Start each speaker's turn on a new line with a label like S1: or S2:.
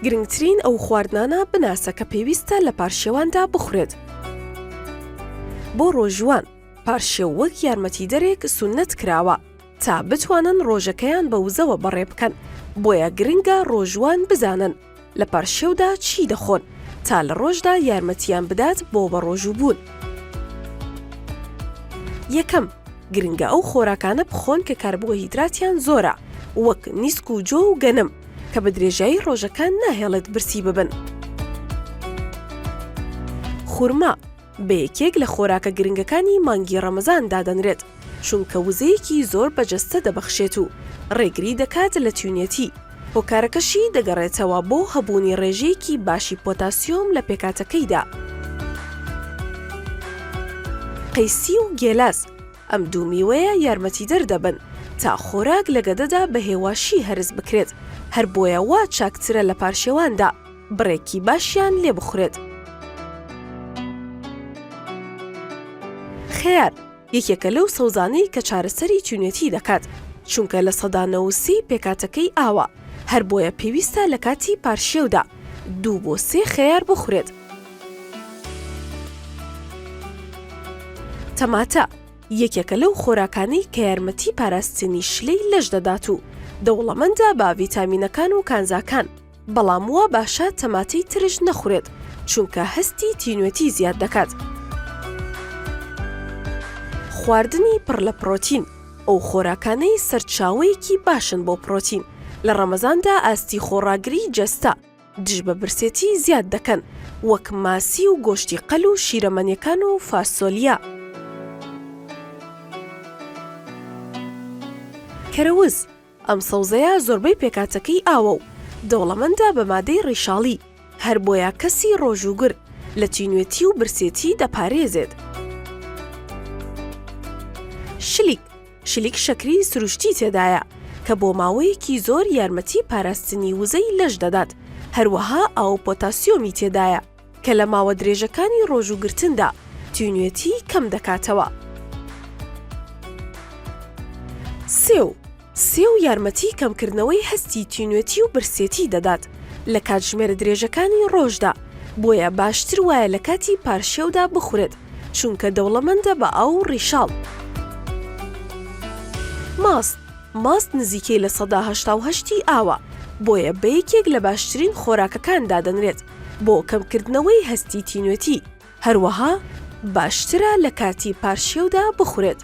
S1: گرنگترین ئەو خواردنانە بناسە کە پێویستە لە پارشێواندا بخورێت. بۆ ڕۆژوان پارشێو وەک یارمەتیدەرێک سونەت کراوە تا بتوانن ڕۆژەکەیان بە وزەوە بەڕێ بکەن، بۆیە گرنگە ڕۆژوان بزانن لە پارشێودا چی دەخۆن تا لە ڕۆژدا یارمەتیان بدات بۆ بە ڕۆژوو بوون. یەکەم، گرنگە ئەو خۆراکانە بخۆن کە کاربۆهیدراتیان زۆرە، وەک نیسک و جۆ و گەنم کە بە درێژایی ڕۆژەکان ناهێڵێت برسی ببن. خورما بە یەکێک لە خۆراکە گرنگەکانی مانگی ڕەمەزان دادەنرێت، چونکە وزەیەکی زۆر بەجەستە دەبەخشێت و ڕێگری دەکات لە تیونێتی. هۆکارەکەشی دەگەڕێتەوە بۆ هەبوونی ڕێژەیەکی باشی پۆتاسیۆم لە پێکاتەکەیدا. قەیسی و گێلاس ئەم دوو میوەیە یارمەتیدەر دەبن تا خۆراک لە گەدەدا بە هێواشی هەرس بکرێت، هەر بۆیە وا چاکترە لە پارشێواندا بڕێکی باشیان لێ بخورێت. خێار یەکێکە لەو سەوزانەی کە چارەسەری تیونێتی دەکات، چونکە لە سەدا 93 پێکاتەکەی ئاوە، هەر بۆیە پێویستە لە کاتی پارشێودا 2 بۆ 3 خێار بخورێت. تەماتە یەکێکە لەو خۆراکانەی کە یارمەتی پاراستنی شلەی لەش دەدات و دەوڵەمەندە بە ڤیتامینەکان و کانزاکان، بەڵام وە باشە تەماتەی ترش نەخورێت چونکە هەستی تینوێتی زیاد دەکات. خواردنی پڕ لە پرۆتین ئەو خۆراکانەی سەرچاوەیەکی باشن بۆ پرۆتین. لە ڕەمەزاندا ئاستی خۆڕاگری جەستە دژ بە برسێتی زیاد دەکەن، وەک ماسی و گۆشتی قەل و شیرەمەنیەکان و فاسۆلیا. کەرەوز ئەم سەوزەیە زۆربەی پێکاتەکەی ئاوە و دەوڵەمەندە بە مادەی ڕیشاڵی، هەر بۆیە کەسی ڕۆژوگر لە تینوێتی و برسێتی دەپارێزێت. شلیک شەکری سروشتی تێدایە کە بۆ ماوەیەکی زۆر یارمەتی پاراستنی وزەی لەش دەدات، هەروەها ئاو پۆتاسیۆمی تێدایە کە لە ماوە درێژەکانی ڕۆژوگرتندا تینوێتی کەم دەکاتەوە. سێو یارمەتی کەمکردنەوەی هەستی تینوێتی و برسێتی دەدات لە کاتژمێرە درێژەکانی ڕۆژدا، بۆیە باشتر وایە لە کاتی پارشێودا بخورێت چونکە دەوڵەمەندە بە ئاو ڕیشاڵ. ماست نزیکەی لە 188 ئاوە، بۆیە بە یەکێک لە باشترین خۆراکەکان دادەنرێت بۆ کەمکردنەوەی هەستی تینوێتی، هەروەها باشترە لە کاتی پارشێودا بخورێت.